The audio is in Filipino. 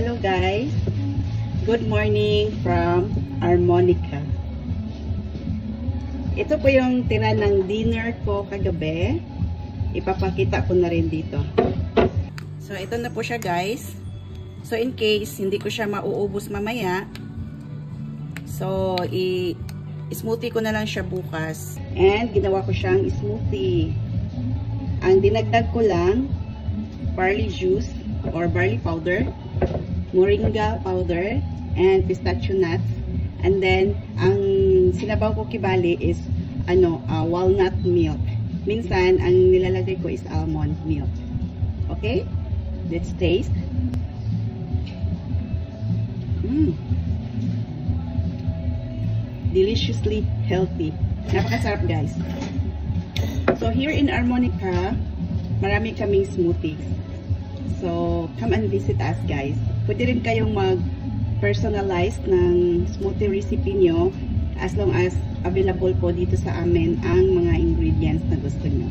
Hello guys, good morning from Harmonica. Ito po yung tira ng dinner ko kagabi. Ipapakita ko na rin dito. So ito na po siya guys. So in case hindi ko siya mauubos mamaya, so i-smoothie ko na lang siya bukas. And ginawa ko siyang smoothie. Ang dinagdag ko lang, barley juice or barley powder, moringa powder, and pistachio nuts. And then, ang sinabaw ko kibali is walnut milk. Minsan, ang nilalagay ko is almond milk. Okay? Let's taste. Deliciously healthy. Napakasarap guys. So, here in Harmonica, marami kaming smoothies. So, come and visit us guys. Pwede rin kayong mag-personalize ng smoothie recipe nyo as long as available po dito sa amin ang mga ingredients na gusto nyo.